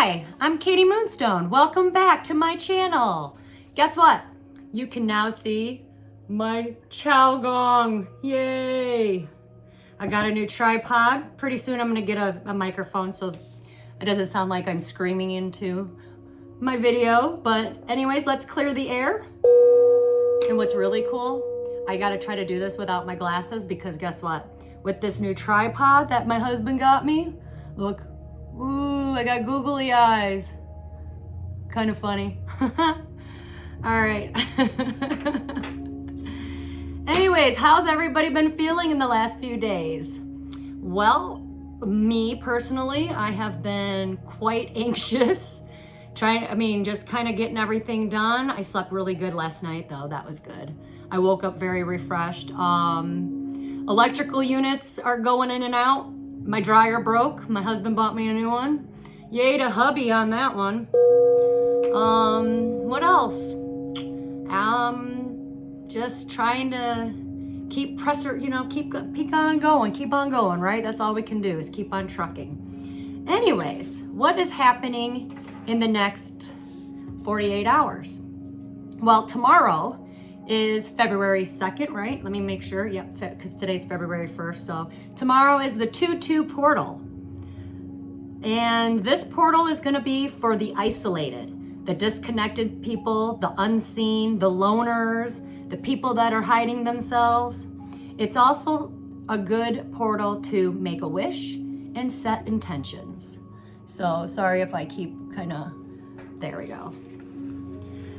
Hi, I'm AKMoonstone. Welcome back to my channel. Guess what? You can now see my chow gong. Yay! I got a new tripod. Pretty soon I'm gonna get a microphone so it doesn't sound like I'm screaming into my video. But anyways, let's clear the air. And what's really cool, I gotta try to do this without my glasses because guess what? With this new tripod that my husband got me, look, ooh, I got googly eyes. Kind of funny. All right. Anyways, how's everybody been feeling in the last few days? Well, me personally, I have been quite anxious. Just kind of getting everything done. I slept really good last night though, that was good. I woke up very refreshed. Electrical units are going in and out. My dryer broke. My husband bought me a new one. Yay to hubby on that one. What else? Just trying to keep on going, right? That's all we can do is keep on trucking. Anyways, what is happening in the next 48 hours? Well, tomorrow is February 2nd, right? Let me make sure. Yep, because today's February 1st. So tomorrow is the 2-2 portal. And this portal is going to be for the isolated, the disconnected people, the unseen, the loners, the people that are hiding themselves. It's also a good portal to make a wish and set intentions. So sorry if I keep there we go.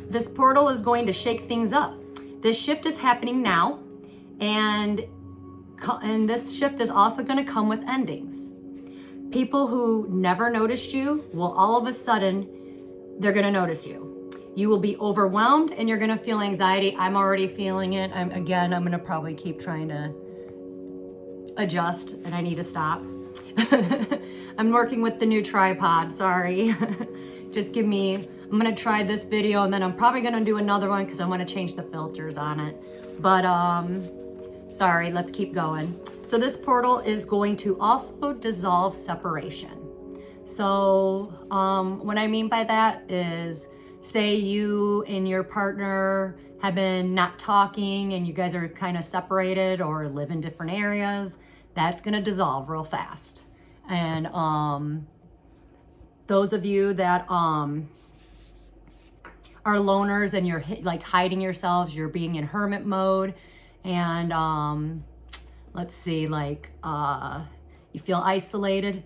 This portal is going to shake things up. This shift is happening now, and this shift is also going to come with endings. People who never noticed you will all of a sudden, they're going to notice you. You will be overwhelmed and you're going to feel anxiety. I'm already feeling it. I'm going to probably keep trying to adjust and I need to stop. I'm working with the new tripod, sorry. I'm gonna try this video and then I'm probably gonna do another one because I want to change the filters on it. But sorry, let's keep going. So this portal is going to also dissolve separation. So what I mean by that is, say you and your partner have been not talking and you guys are kind of separated or live in different areas, that's gonna dissolve real fast. And those of you that are loners and you're like hiding yourselves, you're being in hermit mode, and let's see, you feel isolated,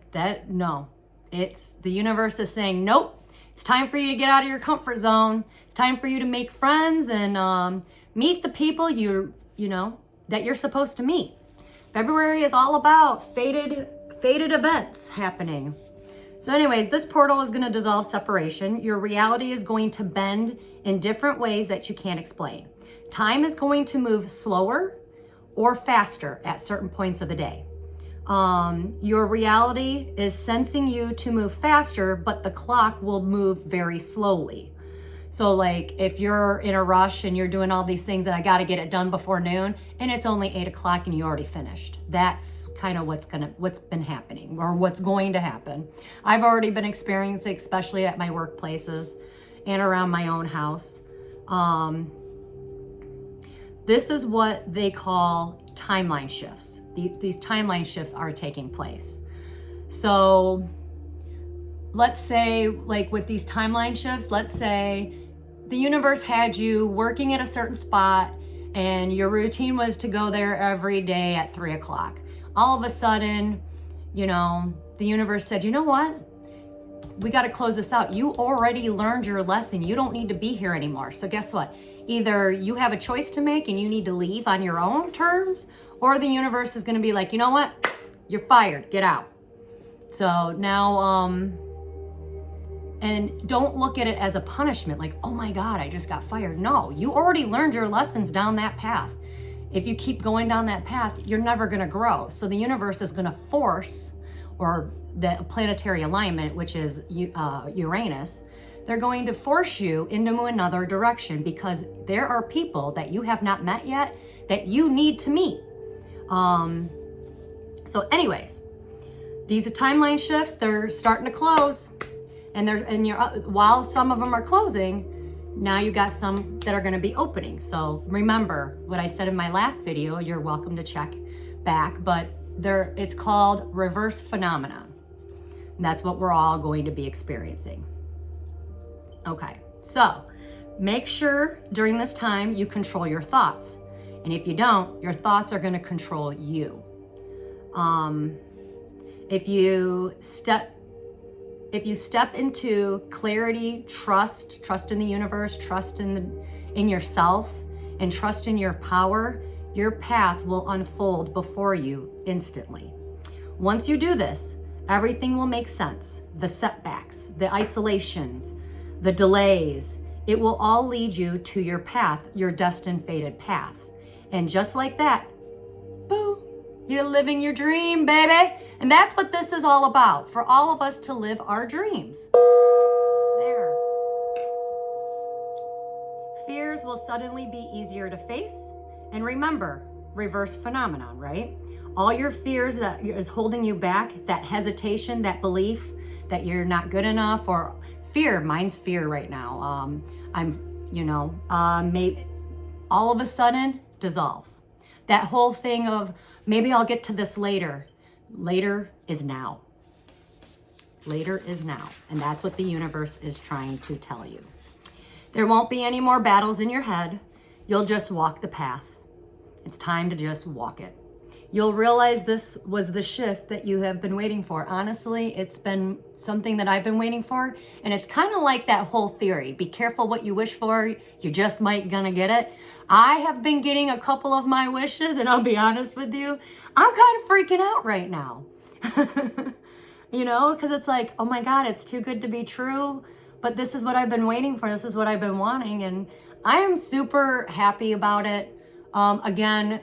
it's the universe is saying, nope, it's time for you to get out of your comfort zone. It's time for you to make friends and meet the people that you're supposed to meet. February is all about fated events happening. So anyways, this portal is going to dissolve separation. Your reality is going to bend in different ways that you can't explain. Time is going to move slower or faster at certain points of the day. Your reality is sensing you to move faster, but the clock will move very slowly. So like if you're in a rush and you're doing all these things and I got to get it done before noon and it's only 8 o'clock and you already finished. That's kind of what's been happening or what's going to happen. I've already been experiencing, especially at my workplaces and around my own house. This is what they call timeline shifts. These timeline shifts are taking place. So let's say like with these timeline shifts, let's say the universe had you working at a certain spot and your routine was to go there every day at 3 o'clock. All of a sudden, the universe said, you know what? We got to close this out. You already learned your lesson. You don't need to be here anymore. So guess what? Either you have a choice to make and you need to leave on your own terms, or the universe is going to be like, you know what? You're fired. Get out. So now, and don't look at it as a punishment, like, oh my God, I just got fired. No, you already learned your lessons down that path. If you keep going down that path, you're never gonna grow. So the universe is gonna force, or the planetary alignment, which is Uranus, they're going to force you into another direction because there are people that you have not met yet that you need to meet. So anyways, these are timeline shifts, they're starting to close. and you're while some of them are closing, now you got some that are going to be opening. So remember what I said in my last video. You're welcome to check back, but it's called reverse phenomenon. And that's what we're all going to be experiencing. Okay, so make sure during this time you control your thoughts. And if you don't, your thoughts are going to control you. If you step into clarity, trust in the universe, trust in yourself, and trust in your power, your path will unfold before you instantly. Once you do this, everything will make sense. The setbacks, the isolations, the delays, it will all lead you to your path, your destined fated path. And just like that, boom, you're living your dream, baby. And that's what this is all about, for all of us to live our dreams. There. Fears will suddenly be easier to face. And remember, reverse phenomenon, right? All your fears that is holding you back, that hesitation, that belief that you're not good enough, or fear, mine's fear right now. Maybe all of a sudden dissolves. That whole thing of maybe I'll get to this later. Later is now. Later is now. And that's what the universe is trying to tell you. There won't be any more battles in your head. You'll just walk the path. It's time to just walk it. You'll realize this was the shift that you have been waiting for. Honestly, it's been something that I've been waiting for. And it's kind of like that whole theory. Be careful what you wish for. You just might gonna get it. I have been getting a couple of my wishes, and I'll be honest with you, I'm kind of freaking out right now. Because it's like, oh my God, it's too good to be true. But this is what I've been waiting for. This is what I've been wanting. And I am super happy about it. Again,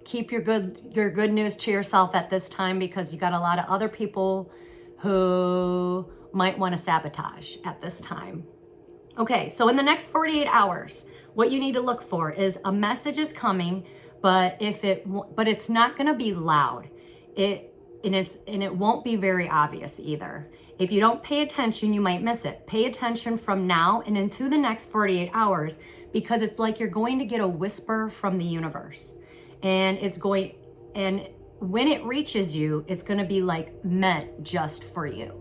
keep your good news to yourself at this time, because you got a lot of other people who might want to sabotage at this time. Okay, so in the next 48 hours, what you need to look for is a message is coming, but it's not going to be loud. It won't be very obvious either. If you don't pay attention, you might miss it. Pay attention from now and into the next 48 hours, because it's like you're going to get a whisper from the universe. And when it reaches you, it's going to be like meant just for you.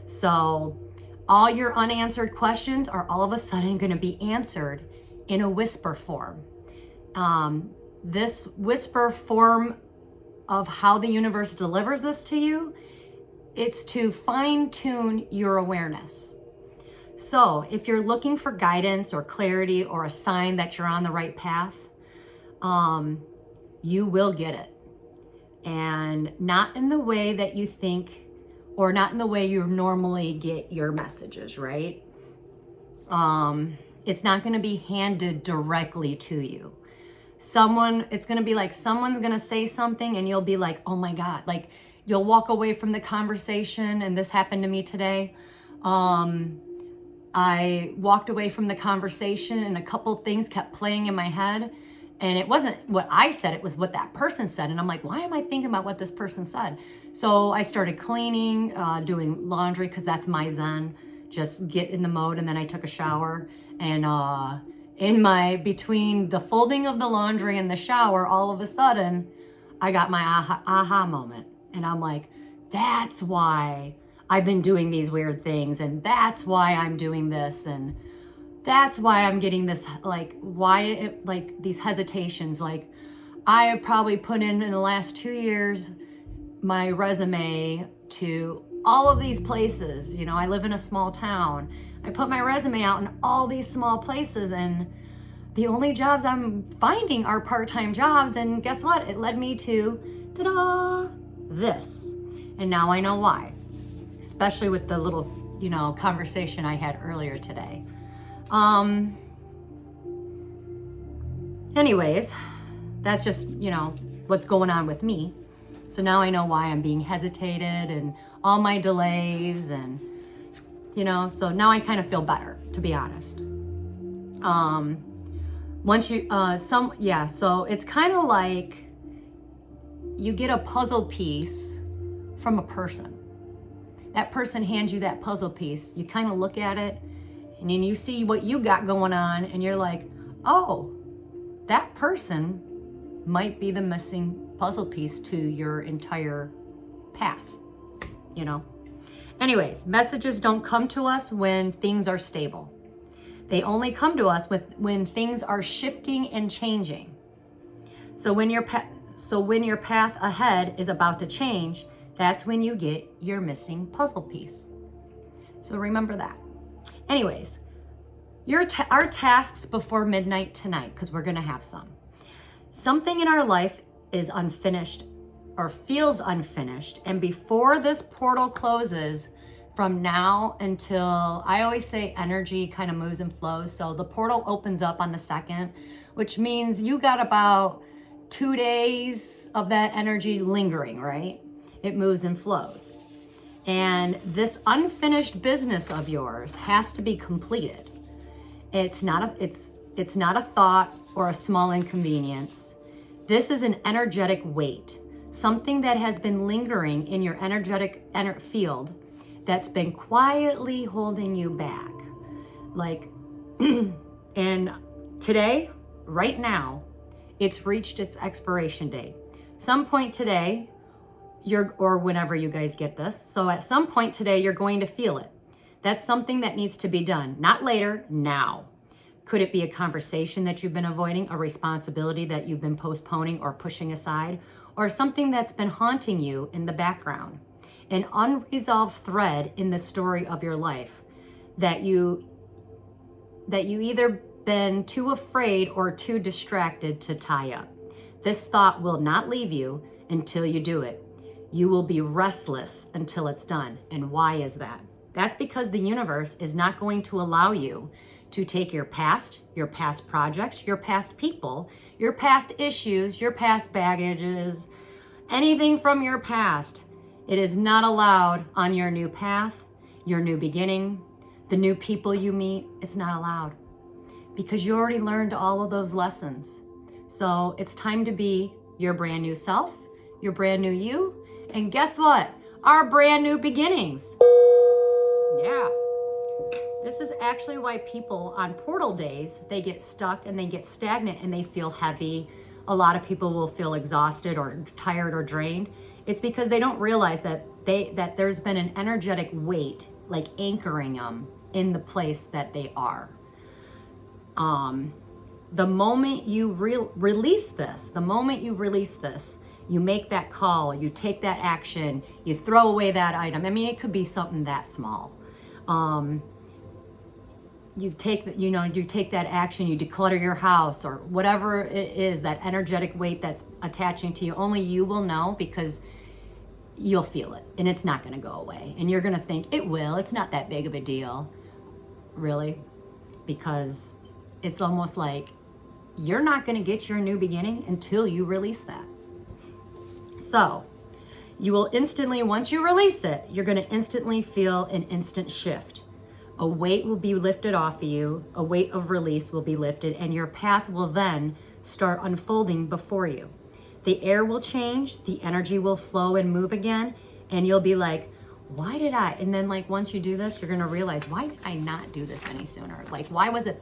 So all your unanswered questions are all of a sudden going to be answered in a whisper form. This whisper form of how the universe delivers this to you, it's to fine-tune your awareness. So if you're looking for guidance or clarity or a sign that you're on the right path, you will get it. And not in the way that you think, or not in the way you normally get your messages, right? It's not going to be handed directly to you. It's going to be like someone's going to say something and you'll be like, oh my God, like you'll walk away from the conversation. And this happened to me today. I walked away from the conversation and a couple things kept playing in my head. And it wasn't what I said, it was what that person said. And I'm like, why am I thinking about what this person said? So I started cleaning, doing laundry, because that's my zen. Just get in the mode. And then I took a shower. And between the folding of the laundry and the shower, all of a sudden, I got my aha moment. And I'm like, that's why I've been doing these weird things. And that's why I'm doing this. And that's why I'm getting this, these hesitations. Like, I have probably put in the last 2 years, my resume to all of these places. I live in a small town. I put my resume out in all these small places, and the only jobs I'm finding are part-time jobs. And guess what? It led me to, ta-da, this. And now I know why, especially with the little, conversation I had earlier today. Anyways, that's just, what's going on with me. So now I know why I'm being hesitated and all my delays, and, so now I kind of feel better, to be honest. So it's kind of like you get a puzzle piece from a person. that person hands you that puzzle piece, you kind of look at it and then you see what you got going on and you're like, oh, that person might be the missing puzzle piece to your entire path, you know? Anyways, messages don't come to us when things are stable. They only come to us when things are shifting and changing. So when your path ahead is about to change, that's when you get your missing puzzle piece. So remember that. Anyways, our tasks before midnight tonight, because we're going to have some. Something in our life is unfinished or feels unfinished. And before this portal closes, from now until, I always say energy kind of moves and flows. So the portal opens up on the 2nd, which means you got about 2 days of that energy lingering, right? It moves and flows. And this unfinished business of yours has to be completed. It's not a thought or a small inconvenience. This is an energetic weight, something that has been lingering in your energetic field that's been quietly holding you back. Like, and today, right now, it's reached its expiration date. Some point today, or whenever you guys get this. So at some point today, you're going to feel it. That's something that needs to be done. Not later, now. Could it be a conversation that you've been avoiding, a responsibility that you've been postponing or pushing aside, or something that's been haunting you in the background? An unresolved thread in the story of your life that you either been too afraid or too distracted to tie up. This thought will not leave you until you do it. You will be restless until it's done. And why is that? That's because the universe is not going to allow you to take your past projects, your past people, your past issues, your past baggages, anything from your past. It is not allowed on your new path, your new beginning, the new people you meet. It's not allowed because you already learned all of those lessons. So it's time to be your brand new self, your brand new you. And guess what? Our brand new beginnings. Yeah. This is actually why people on portal days, they get stuck and they get stagnant and they feel heavy. A lot of people will feel exhausted or tired or drained. It's because they don't realize that there's been an energetic weight, like anchoring them in the place that they are. The moment you release this, you make that call, you take that action, you throw away that item. I mean, it could be something that small. You take that action, you declutter your house or whatever it is, that energetic weight that's attaching to you. Only you will know because you'll feel it and it's not going to go away. And you're going to think it will. It's not that big of a deal. Really? Because it's almost like you're not going to get your new beginning until you release that. So you will instantly, once you release it, you're going to instantly feel an instant shift. A weight will be lifted off of you, a weight of release will be lifted, and your path will then start unfolding before you. The air will change, the energy will flow and move again, and you'll be like, why did I? And then like once you do this, you're gonna realize, why did I not do this any sooner? Like, why was it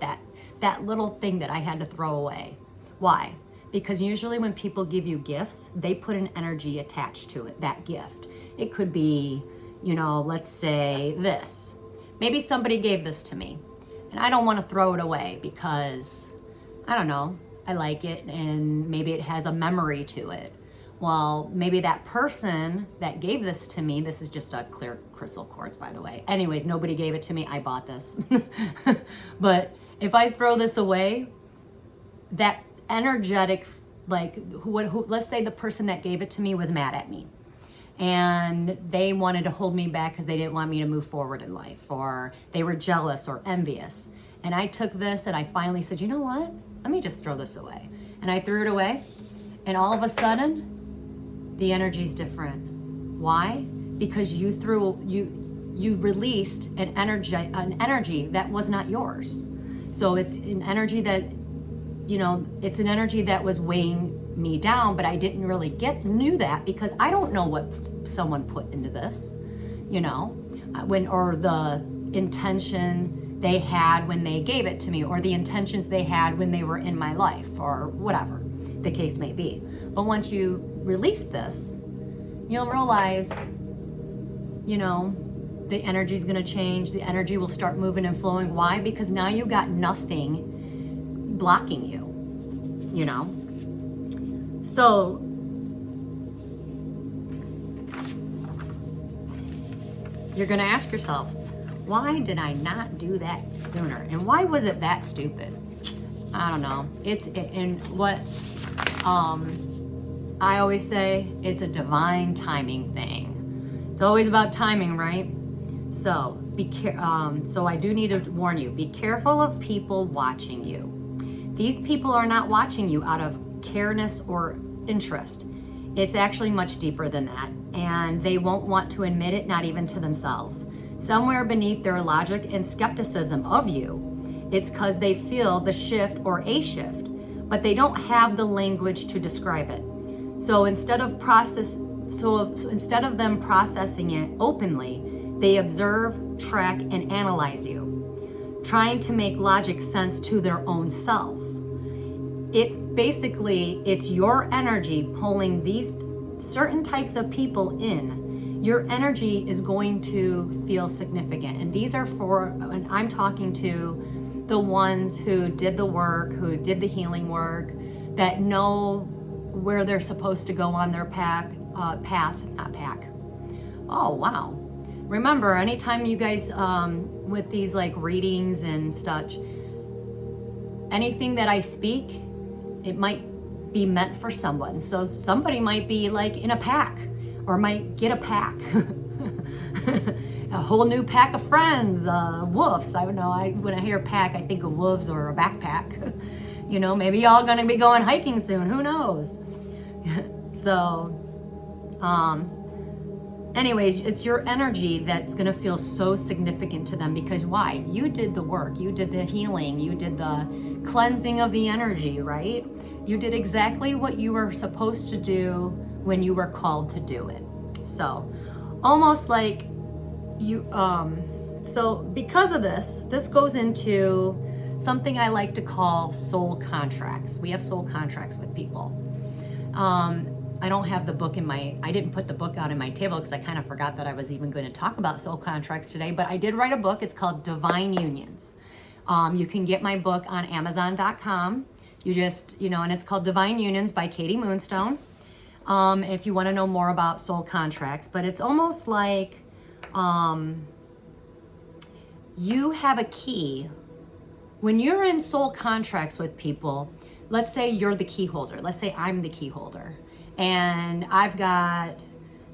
that little thing that I had to throw away? Why? Because usually when people give you gifts, they put an energy attached to it, that gift. It could be, let's say this. Maybe somebody gave this to me and I don't want to throw it away because, I don't know, I like it and maybe it has a memory to it. Well, maybe that person that gave this to me, this is just a clear crystal quartz, by the way. Anyways, nobody gave it to me. I bought this. But if I throw this away, that energetic, like let's say the person that gave it to me was mad at me. And they wanted to hold me back because they didn't want me to move forward in life, or they were jealous or envious. And I took this and I finally said, you know what? Let me just throw this away. And I threw it away. And all of a sudden, the energy's different. Why? Because you released an energy that was not yours. So it's an energy that, it's an energy that was weighing me down, but I didn't really knew that because I don't know what someone put into this. you know, or the intention they had when they gave it to me, or the intentions they had when they were in my life, or whatever the case may be. But once you release this, you'll realize, you know, the energy is going to change. The energy will start moving and flowing. Why? Because now you got nothing blocking you, you know. So you're going to ask yourself, why did I not do that sooner? And why was it that stupid? I don't know. And what I always say, it's a divine timing thing. It's always about timing, right? So so I do need to warn you, be careful of people watching you. These people are not watching you out of careness or interest. It's actually much deeper than that, and they won't want to admit it, not even to themselves. Somewhere beneath their logic and skepticism of you, it's because they feel the shift or a shift, but they don't have the language to describe it. So instead of them processing it openly, they observe, track, and analyze you, trying to make logic sense to their own selves. It's your energy pulling these certain types of people in. Your energy is going to feel significant. And these are and I'm talking to the ones who did the work, who did the healing work, that know where they're supposed to go on their path. Oh, wow. Remember, anytime you guys, with these like readings and such, anything that I speak, it might be meant for someone. So somebody might be like in a pack, or might get a pack. A whole new pack of friends, wolves. I don't know, when I hear pack, I think of wolves or a backpack. You know, maybe y'all gonna be going hiking soon, who knows? So, anyways, it's your energy that's gonna feel so significant to them, because why? You did the work, you did the healing, you did the cleansing of the energy, right? You did exactly what you were supposed to do when you were called to do it. So, almost like you, so because of this goes into something I like to call soul contracts. We have soul contracts with people. I don't have the book I didn't put the book out in my table because I kind of forgot that I was even going to talk about soul contracts today, but I did write a book. It's called Divine Unions. You can get my book on Amazon.com. You just, and it's called Divine Unions by AKMoonstone. If you want to know more about soul contracts, but it's almost like you have a key. When you're in soul contracts with people, let's say you're the key holder. Let's say I'm the key holder. And I've got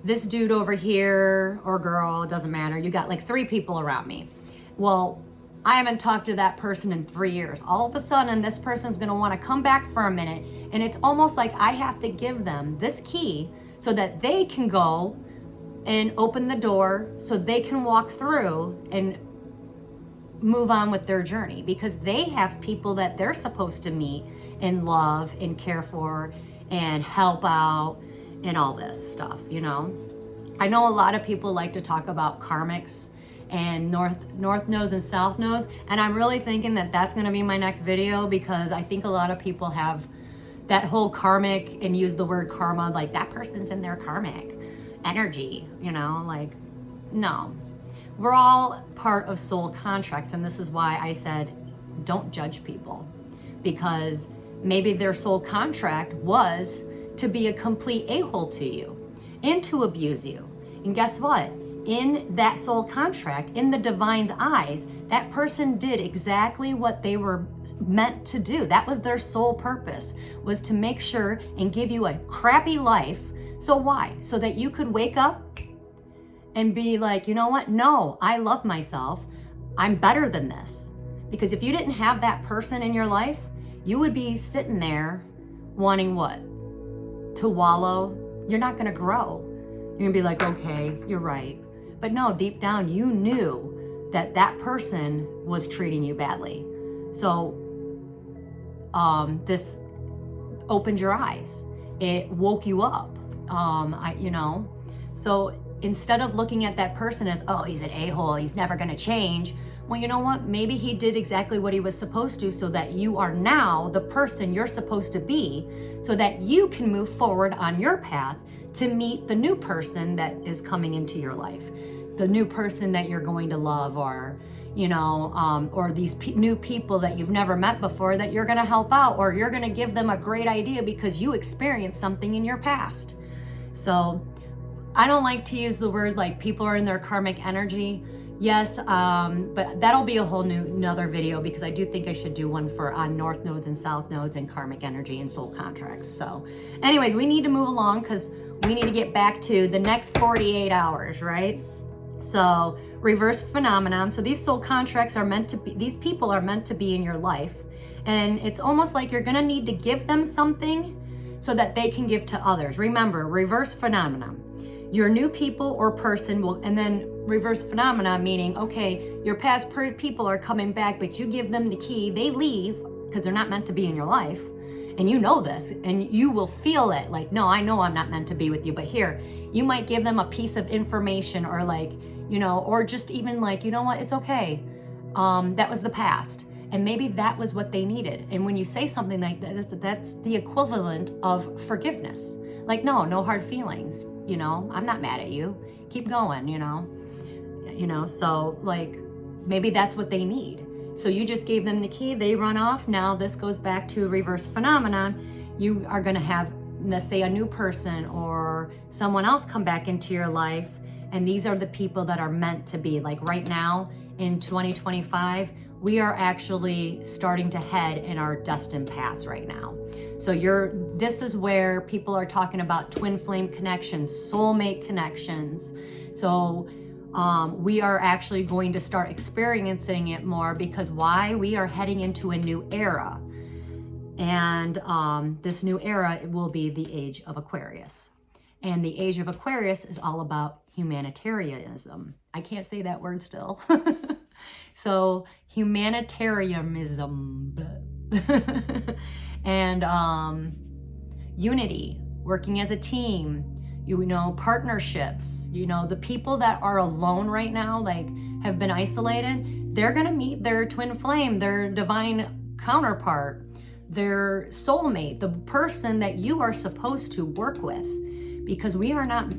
this dude over here, or girl, it doesn't matter. You got like 3 people around me. Well, I haven't talked to that person in 3 years. All of a sudden, this person's gonna wanna come back for a minute, and it's almost like I have to give them this key so that they can go and open the door so they can walk through and move on with their journey, because they have people that they're supposed to meet and love and care for and help out and all this stuff, I know a lot of people like to talk about karmics and north nodes and south nodes, and I'm really thinking that that's going to be my next video, because I think a lot of people have that whole karmic and use the word karma, like that person's in their karmic energy, like, no. We're all part of soul contracts, and this is why I said don't judge people, because maybe their soul contract was to be a complete a-hole to you and to abuse you. And guess what? In that soul contract, in the divine's eyes, that person did exactly what they were meant to do. That was their sole purpose, was to make sure and give you a crappy life. So why? So that you could wake up and be like, you know what? No, I love myself. I'm better than this. Because if you didn't have that person in your life, you would be sitting there wanting what? To wallow. You're not going to grow. You're going to be like, okay, you're right. But no, deep down, you knew that that person was treating you badly. So this opened your eyes. It woke you up. So instead of looking at that person as, oh, he's an a-hole, he's never going to change. Well, you know what? Maybe he did exactly what he was supposed to, so that you are now the person you're supposed to be, so that you can move forward on your path to meet the new person that is coming into your life, the new person that you're going to love, or, you know, or these new people that you've never met before that you're going to help out, or you're going to give them a great idea because you experienced something in your past. So I don't like to use the word like people are in their karmic energy. Yes, but that'll be a whole another video, because I do think I should do one on north nodes and south nodes and karmic energy and soul contracts. So anyways, we need to move along because we need to get back to the next 48 hours, right? So reverse phenomenon. So these soul contracts are meant to be, these people are meant to be in your life. And it's almost like you're going to need to give them something so that they can give to others. Remember, reverse phenomenon. Your new people or person will, and then reverse phenomena, meaning, okay, your past people are coming back, but you give them the key, they leave because they're not meant to be in your life. And you know this, and you will feel it. Like, no, I know I'm not meant to be with you, but here, you might give them a piece of information, or like, you know, or just even like, you know what, it's okay. That was the past. And maybe that was what they needed. And when you say something like that, that's the equivalent of forgiveness. Like, no hard feelings. You know, I'm not mad at you. Keep going, you know, so like maybe that's what they need. So you just gave them the key, they run off. Now this goes back to reverse phenomenon. You are going to have, let's say, a new person or someone else come back into your life. And these are the people that are meant to be. Like right now in 2025, we are actually starting to head in our destined paths right now. So this is where people are talking about twin flame connections, soulmate connections. So we are actually going to start experiencing it more, because why? We are heading into a new era. And this new era will be the age of Aquarius. And the age of Aquarius is all about humanitarianism. I can't say that word still. So humanitarianism. And unity, working as a team, you know, partnerships, you know, the people that are alone right now, like have been isolated, they're going to meet their twin flame, their divine counterpart, their soulmate, the person that you are supposed to work with. Because we are not,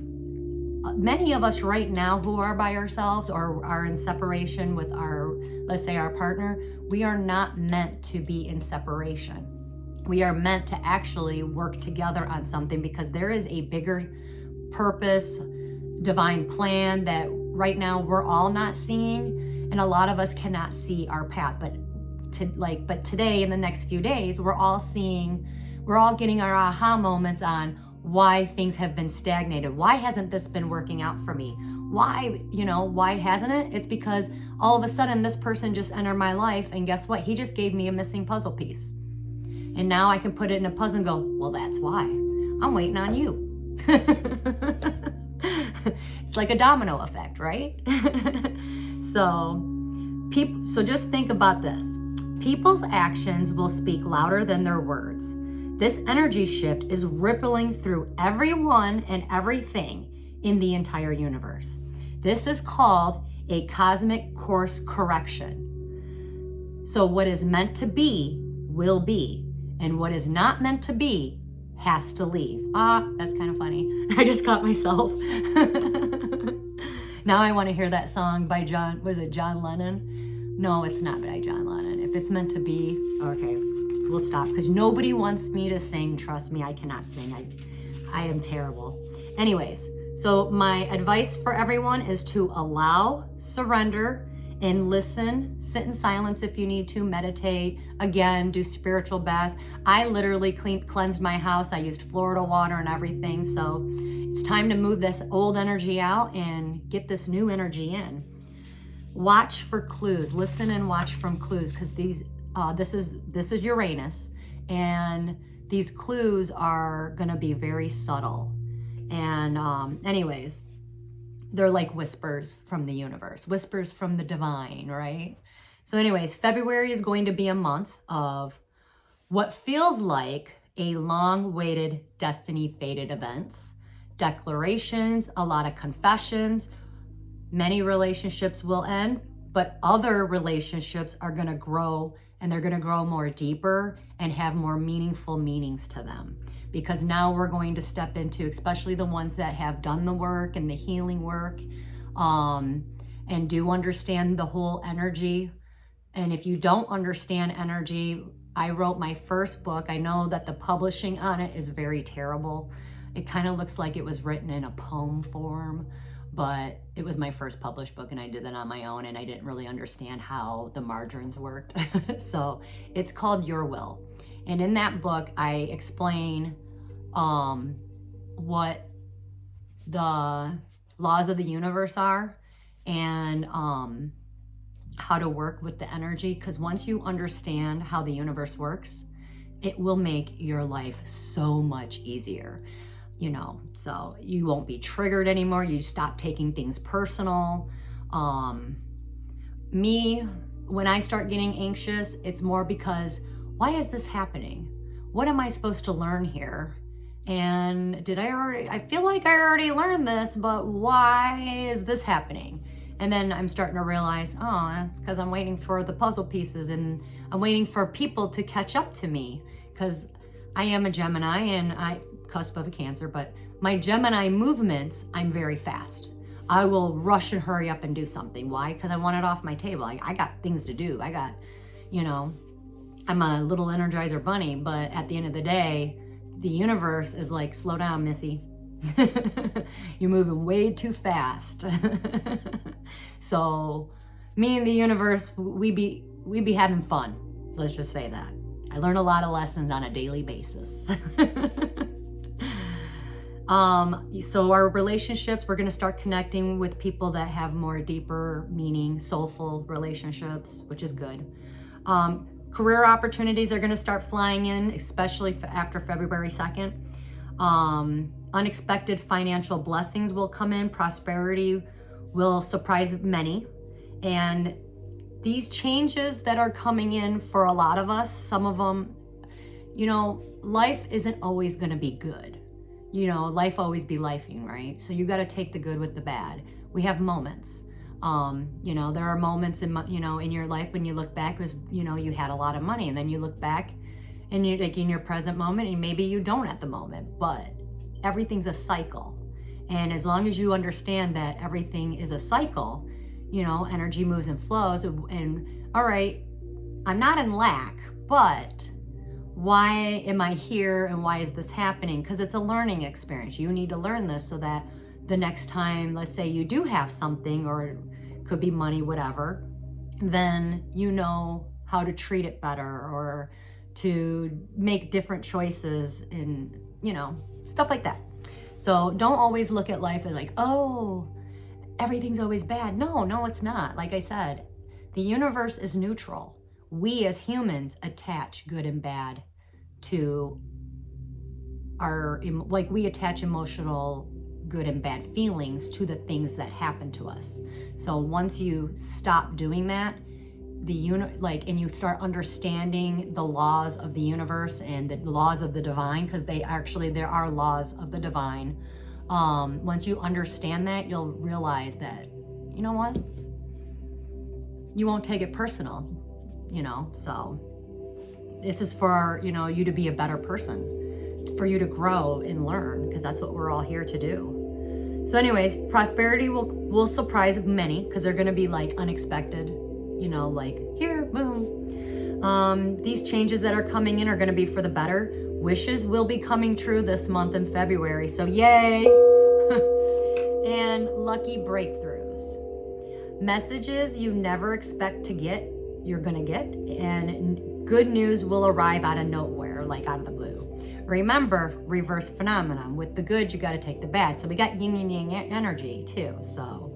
many of us right now who are by ourselves or are in separation with our, let's say, our partner, we are not meant to be in separation. We are meant to actually work together on something, because there is a bigger purpose, divine plan that right now we're all not seeing, and a lot of us cannot see our path. But today, in the next few days, we're all getting our aha moments on why things have been stagnated. Why hasn't this been working out for me? Why hasn't it? It's because all of a sudden this person just entered my life, and guess what? He just gave me a missing puzzle piece. And now I can put it in a puzzle and go, well, that's why. I'm waiting on you. It's like a domino effect, right? So just think about this. People's actions will speak louder than their words. This energy shift is rippling through everyone and everything in the entire universe. This is called a cosmic course correction. So what is meant to be will be, and what is not meant to be has to leave. That's kind of funny. I just caught myself. Now I want to hear that song by John Lennon? No, it's not by John Lennon. If it's meant to be, okay, we'll stop, because nobody wants me to sing. Trust me, I cannot sing. I am terrible. Anyways, so my advice for everyone is to allow, surrender, and listen. Sit in silence if you need to. Meditate. Again, do spiritual baths. I literally cleansed my house. I used Florida water and everything. So it's time to move this old energy out and get this new energy in. Watch for clues. Listen and watch from clues, because this is Uranus, and these clues are going to be very subtle. And anyways, they're like whispers from the universe, whispers from the divine, right? So anyways, February is going to be a month of what feels like a long-awaited destiny-fated events declarations, a lot of confessions. Many relationships will end, but other relationships are going to grow, and they're going to grow more deeper and have more meaningful meanings to them. Because now we're going to step into, especially the ones that have done the work and the healing work, and do understand the whole energy. And if you don't understand energy, I wrote my first book. I know that the publishing on it is very terrible. It kind of looks like it was written in a poem form, but it was my first published book, and I did that on my own, and I didn't really understand how the margins worked. So it's called Your Will. And in that book, I explain what the laws of the universe are, and how to work with the energy. Because once you understand how the universe works, it will make your life so much easier. You know, so you won't be triggered anymore. You stop taking things personal. Me, when I start getting anxious, it's more because, why is this happening? What am I supposed to learn here? And I feel like I already learned this, but why is this happening? And then I'm starting to realize, oh, it's because I'm waiting for the puzzle pieces, and I'm waiting for people to catch up to me, because I am a Gemini, and cusp of a Cancer, but my Gemini movements, I'm very fast. I will rush and hurry up and do something. Why? Because I want it off my table. I got things to do. I got, I'm a little Energizer bunny, but at the end of the day, the universe is like, slow down, Missy. You're moving way too fast. So me and the universe, we be having fun. Let's just say that. I learn a lot of lessons on a daily basis. So our relationships, we're going to start connecting with people that have more deeper meaning, soulful relationships, which is good. Career opportunities are going to start flying in, especially after February 2nd. Unexpected financial blessings will come in. Prosperity will surprise many. And these changes that are coming in for a lot of us, some of them, life isn't always going to be good. Life always be lifing, right? So you got to take the good with the bad. We have moments. There are moments in your life when you look back, was you had a lot of money, and then you look back and you're like in your present moment, and maybe you don't at the moment, but everything's a cycle. And as long as you understand that everything is a cycle, energy moves and flows, and all right, I'm not in lack, but why am I here, and why is this happening? Because it's a learning experience. You need to learn this so that the next time, let's say you do have something, or it could be money, whatever, then you know how to treat it better, or to make different choices, and stuff like that. So don't always look at life as like, oh, everything's always bad. No, it's not. Like I said, the universe is neutral. We as humans attach good and bad to we attach emotional good and bad feelings to the things that happen to us. So once you stop doing that, and you start understanding the laws of the universe and the laws of the divine, because there are laws of the divine. Once you understand that, you'll realize that, you know what? You won't take it personal. So this is for, you to be a better person, for you to grow and learn, because that's what we're all here to do. So anyways, prosperity will surprise many, because they're going to be like unexpected, like here, boom. These changes that are coming in are going to be for the better. Wishes will be coming true this month in February. So yay. And lucky breakthroughs. Messages you never expect to get, you're going to get, and good news will arrive out of nowhere, like out of the blue. Remember, reverse phenomenon. With the good, you got to take the bad. So we got yin and yang energy too. So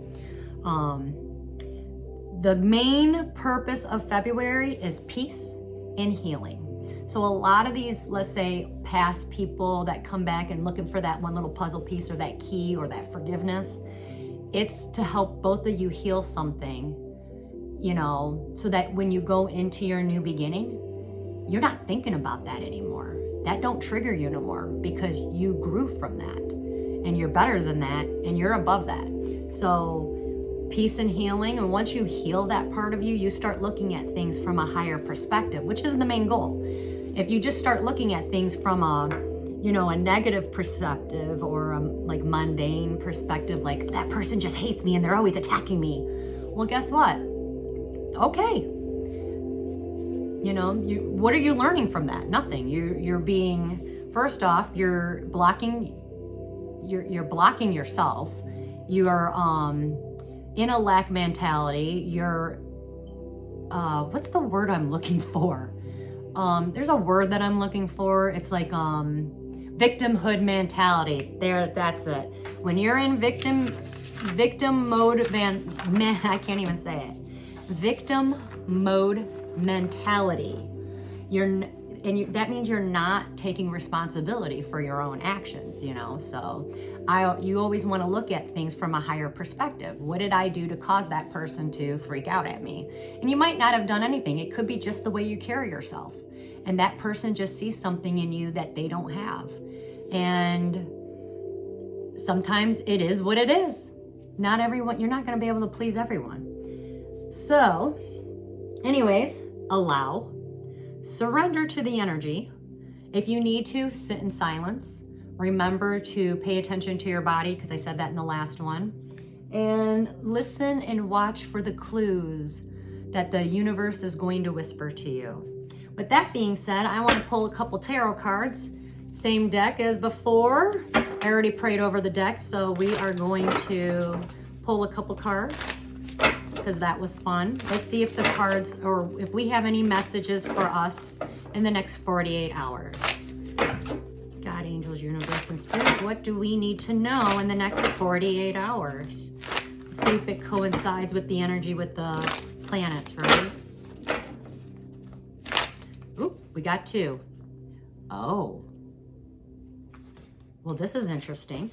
the main purpose of February is peace and healing. So a lot of these, let's say, past people that come back and looking for that one little puzzle piece, or that key, or that forgiveness, it's to help both of you heal something, so that when you go into your new beginning, you're not thinking about that anymore. That don't trigger you no more, because you grew from that. and you're better than that, and you're above that. So peace and healing, and once you heal that part of you, you start looking at things from a higher perspective, which is the main goal. If you just start looking at things from a negative perspective, or a like mundane perspective, like that person just hates me and they're always attacking me, well, guess what? Okay, what are you learning from that? Nothing. You're being, first off, you're blocking yourself. You're in a lack mentality. You're what's the word I'm looking for? There's a word that I'm looking for. It's like victimhood mentality. That's it. When you're in victim mode, I can't even say it. Victim mode mentality. That means you're not taking responsibility for your own actions, So you always want to look at things from a higher perspective. What did I do to cause that person to freak out at me? And you might not have done anything. It could be just the way you carry yourself. And that person just sees something in you that they don't have. And sometimes it is what it is. Not everyone, you're not going to be able to please everyone. So, anyways, allow, surrender to the energy. If you need to, sit in silence. Remember to pay attention to your body, because I said that in the last one. And listen and watch for the clues that the universe is going to whisper to you. With that being said, I want to pull a couple tarot cards. Same deck as before. I already prayed over the deck, so we are going to pull a couple cards because that was fun. Let's see if the cards, or if we have any messages for us in the next 48 hours. God, angels, universe, and spirit, what do we need to know in the next 48 hours? See if it coincides with the energy with the planets, right? Ooh, we got 2. Oh. Well, this is interesting.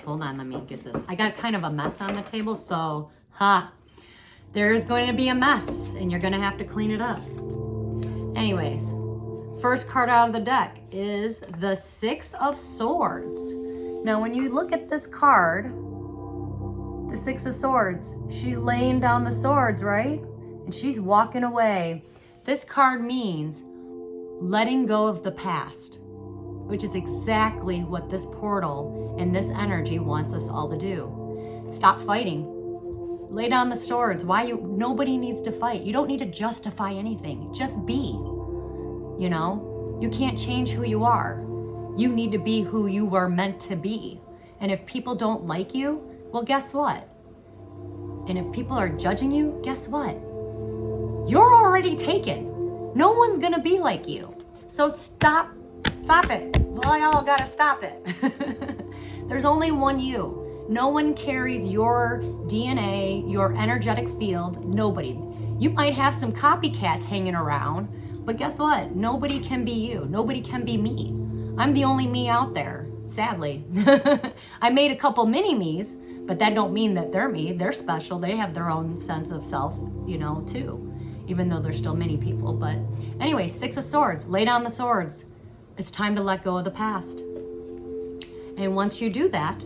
Hold on, let me get this. I got kind of a mess on the table, so, there's going to be a mess, and you're going to have to clean it up. Anyways, first card out of the deck is the 6 of Swords. Now, when you look at this card, the 6 of Swords, she's laying down the swords, right? And she's walking away. This card means letting go of the past, which is exactly what this portal and this energy wants us all to do. Stop fighting. Lay down the swords. Nobody needs to fight. You don't need to justify anything. Just be. You can't change who you are. You need to be who you were meant to be. And if people don't like you, well, guess what? And if people are judging you, guess what? You're already taken. No one's gonna be like you. So stop it. Well, y'all gotta stop it. There's only one you. No one carries your DNA, your energetic field. Nobody. You might have some copycats hanging around, but guess what? Nobody can be you. Nobody can be me. I'm the only me out there, sadly. I made a couple mini-me's, but that don't mean that they're me. They're special. They have their own sense of self, too, even though there's still many people. But anyway, 6 of Swords. Lay down the swords. It's time to let go of the past. And once you do that,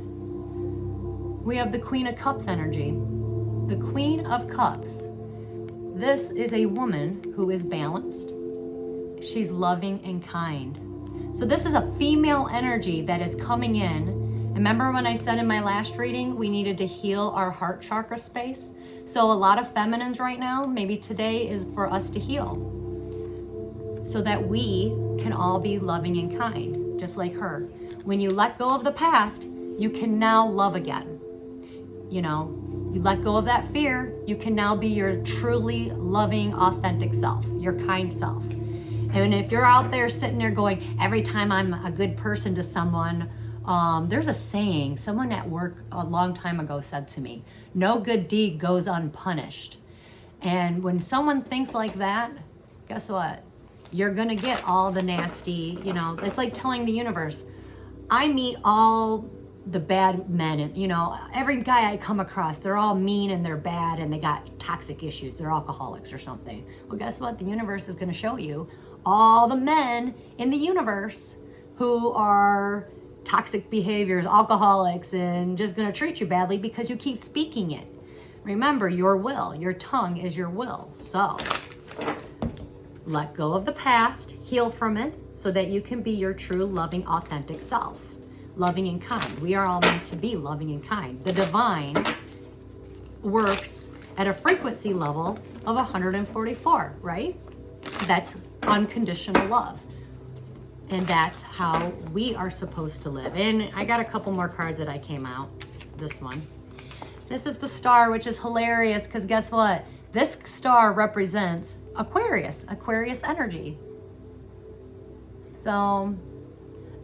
we have the Queen of Cups energy. The Queen of Cups. This is a woman who is balanced. She's loving and kind. So this is a female energy that is coming in. Remember when I said in my last reading, we needed to heal our heart chakra space? So a lot of feminines right now, maybe today is for us to heal, so that we can all be loving and kind, just like her. When you let go of the past, you can now love again. You let go of that fear, you can now be your truly loving, authentic self, your kind self. And if you're out there sitting there going, every time I'm a good person to someone, there's a saying, someone at work a long time ago said to me, no good deed goes unpunished. And when someone thinks like that, guess what? You're gonna get all the nasty, it's like telling the universe, I meet all the bad men, and every guy I come across, they're all mean and they're bad and they got toxic issues, they're alcoholics or something. Well, guess what? The universe is going to show you all the men in the universe who are toxic behaviors, alcoholics, and just going to treat you badly because you keep speaking it. Remember, your will, your tongue is your will. So let go of the past, heal from it so that you can be your true, loving, authentic self. Loving and kind. We are all meant to be loving and kind. The divine works at a frequency level of 144, right? That's unconditional love. And that's how we are supposed to live. And I got a couple more cards that I came out. This one. This is the star, which is hilarious because guess what? This star represents Aquarius energy. So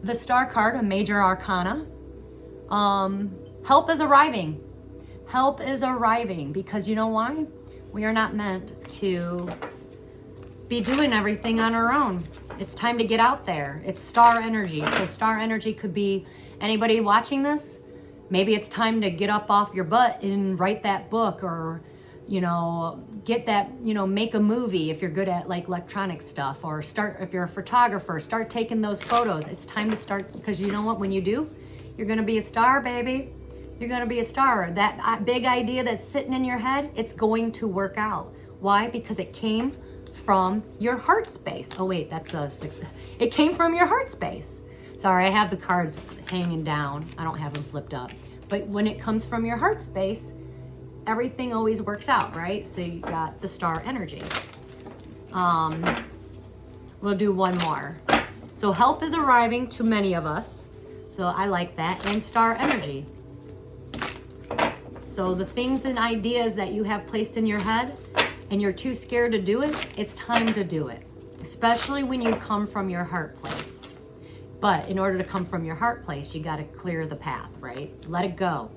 the star card, a major arcana. Help is arriving. Help is arriving because you know why? We are not meant to be doing everything on our own. It's time to get out there. It's star energy. So star energy could be anybody watching this. Maybe it's time to get up off your butt and write that book, or, you know, get that, you know, make a movie if you're good at like electronic stuff, or start, if you're a photographer, start taking those photos. It's time to start, because you know what, when you do, you're going to be a star, baby. You're going to be a star. That big idea that's sitting in your head, it's going to work out. Why? Because it came from your heart space. Oh wait, that's a 6. It came from your heart space. Sorry, I have the cards hanging down. I don't have them flipped up. But when it comes from your heart space, everything always works out, right? So you got the star energy. We'll do one more. So help is arriving to many of us. So I like that. And star energy. So the things and ideas that you have placed in your head and you're too scared to do it, it's time to do it. Especially when you come from your heart place. But in order to come from your heart place, you got to clear the path, right? Let it go.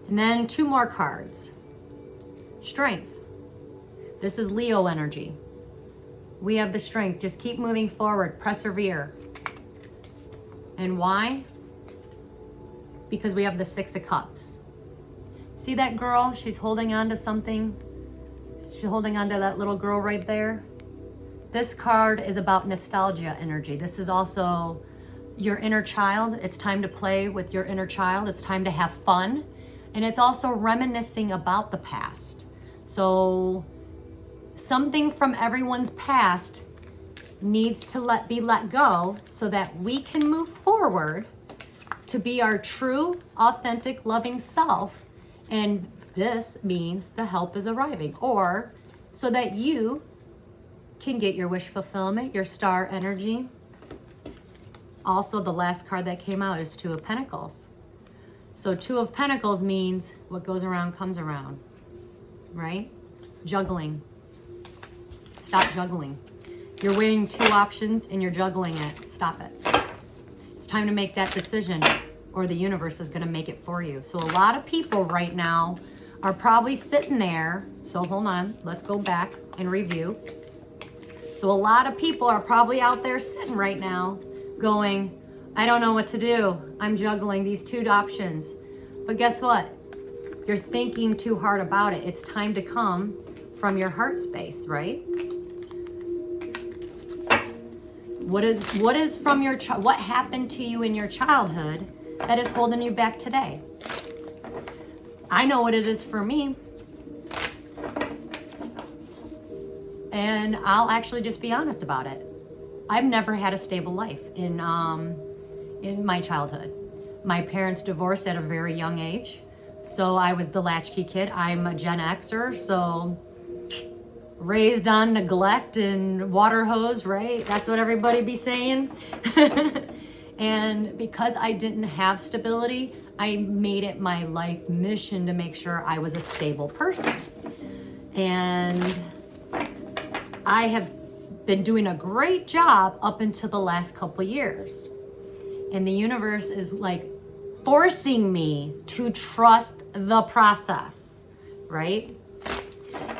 And then 2 more cards. Strength. This is Leo energy. We have the strength. Just keep moving forward. Persevere. And why? Because we have the 6 of Cups. See that girl? She's holding on to something. She's holding on to that little girl right there. This card is about nostalgia energy. This is also your inner child. It's time to play with your inner child. It's time to have fun. And it's also reminiscing about the past. So something from everyone's past needs to be let go so that we can move forward to be our true, authentic, loving self. And this means the help is arriving, or so that you can get your wish fulfillment, your star energy. Also, the last card that came out is 2 of Pentacles. So 2 of Pentacles means what goes around comes around, right? Juggling. Stop juggling. You're weighing 2 options and you're juggling it. Stop it. It's time to make that decision, or the universe is going to make it for you. So a lot of people right now are probably sitting there. So hold on. Let's go back and review. So a lot of people are probably out there sitting right now going, I don't know what to do. I'm juggling these 2 options. But guess what? You're thinking too hard about it. It's time to come from your heart space, right? What is from your what happened to you in your childhood that is holding you back today? I know what it is for me. And I'll actually just be honest about it. I've never had a stable life in my childhood. My parents divorced at a very young age, so I was the latchkey kid. I'm a Gen Xer, so raised on neglect and water hose, right? That's what everybody be saying. And because I didn't have stability, I made it my life mission to make sure I was a stable person. And I have been doing a great job up until the last couple years. And the universe is like forcing me to trust the process, right?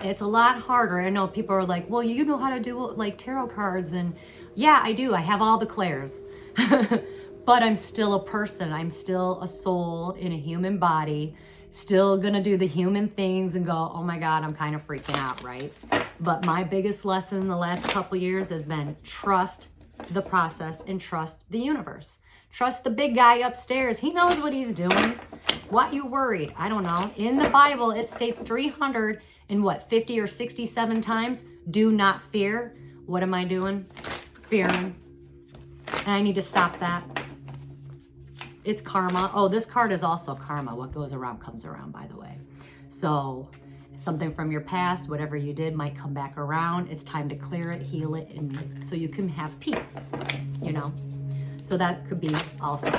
It's a lot harder. I know people are like, well, you know how to do like tarot cards. And yeah, I do. I have all the clairs. But I'm still a person. I'm still a soul in a human body, still gonna do the human things and go, oh my God, I'm kind of freaking out, right? But my biggest lesson in the last couple years has been trust the process and trust the universe. Trust the big guy upstairs. He knows what he's doing. What you worried? I don't know. In the Bible, it states 50 or 67 times, do not fear. What am I doing? Fearing. And I need to stop that. It's karma. Oh, this card is also karma. What goes around comes around, by the way. So something from your past, whatever you did, might come back around. It's time to clear it, heal it, and so you can have peace, you know. So that could be also.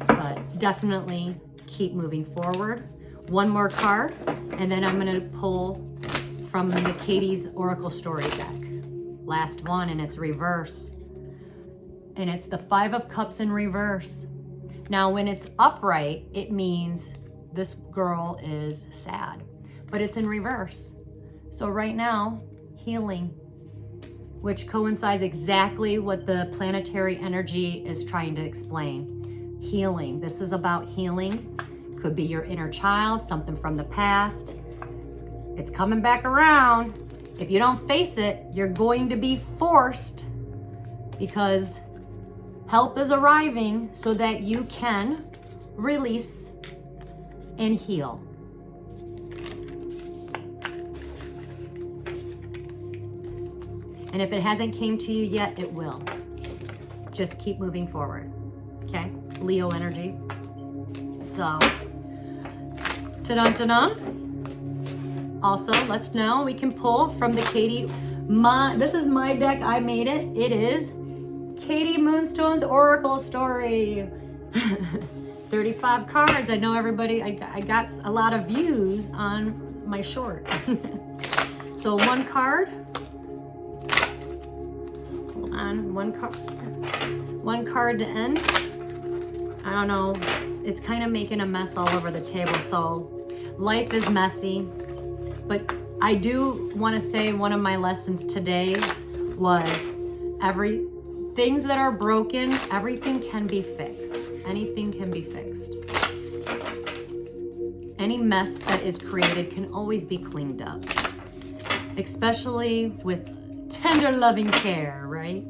But definitely keep moving forward. One more card, and then I'm going to pull from the Katie's Oracle Story deck. Last one, and it's reverse. And it's the Five of Cups in reverse. Now, when it's upright, it means this girl is sad, but it's in reverse. So right now, healing, which coincides exactly what the planetary energy is trying to explain. Healing. This is about healing. Could be your inner child, something from the past. It's coming back around. If you don't face it, you're going to be forced, because help is arriving so that you can release and heal. And if it hasn't came to you yet, it will. Just keep moving forward. Okay? Leo energy. So, ta-dun-ta-dun. Also, let's know, we can pull from the Katie, this is my deck, I made it. It is AKMoonstone's Oracle Story. 35 cards. I know everybody, I got a lot of views on my short. So one card. Hold on, one card to end. I don't know, it's kind of making a mess all over the table, so life is messy. But I do want to say one of my lessons today was things that are broken, everything can be fixed. Anything can be fixed. Any mess that is created can always be cleaned up, especially with tender loving care, right?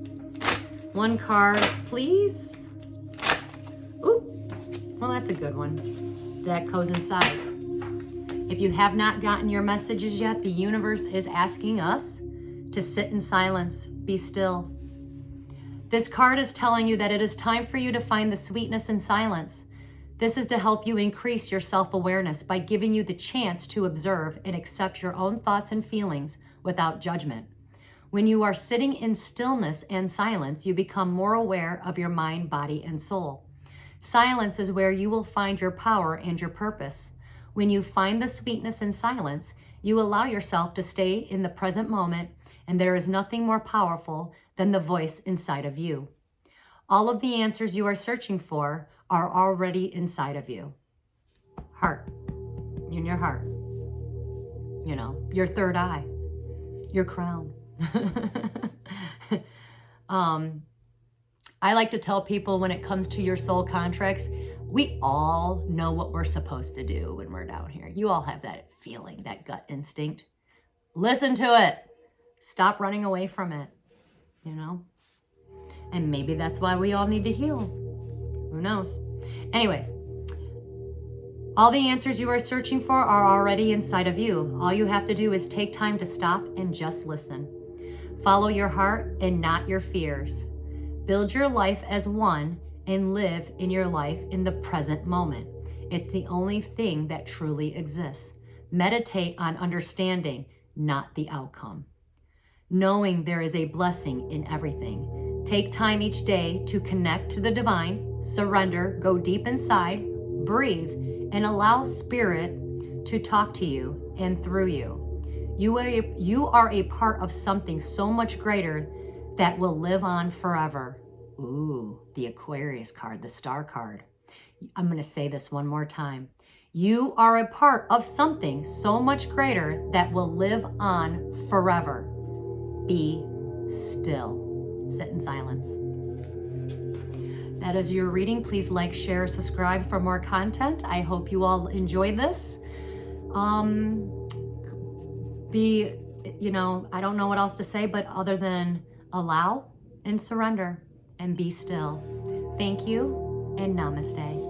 One card, please. Ooh, well, that's a good one. That goes inside. If you have not gotten your messages yet, the universe is asking us to sit in silence, be still. This card is telling you that it is time for you to find the sweetness in silence. This is to help you increase your self-awareness by giving you the chance to observe and accept your own thoughts and feelings without judgment. When you are sitting in stillness and silence, you become more aware of your mind, body, and soul. Silence is where you will find your power and your purpose. When you find the sweetness in silence, you allow yourself to stay in the present moment, and there is nothing more powerful than the voice inside of you. All of the answers you are searching for are already inside of you. Heart, in your heart. You know, your third eye, your crown. I like to tell people when it comes to your soul contracts, we all know what we're supposed to do when we're down here. You all have that feeling, that gut instinct. Listen to it. Stop running away from it, you know? And maybe that's why we all need to heal. Who knows? Anyways, all the answers you are searching for are already inside of you. All you have to do is take time to stop and just listen. Follow your heart and not your fears. Build your life as one and live in your life in the present moment. It's the only thing that truly exists. Meditate on understanding, not the outcome. Knowing there is a blessing in everything. Take time each day to connect to the divine, surrender, go deep inside, breathe, and allow spirit to talk to you and through you. You are a part of something so much greater that will live on forever. Ooh, the Aquarius card, the star card. I'm going to say this one more time. You are a part of something so much greater that will live on forever. Be still. Sit in silence. That is your reading. Please like, share, subscribe for more content. I hope you all enjoy this. I don't know what else to say, but other than allow and surrender and be still. Thank you and namaste.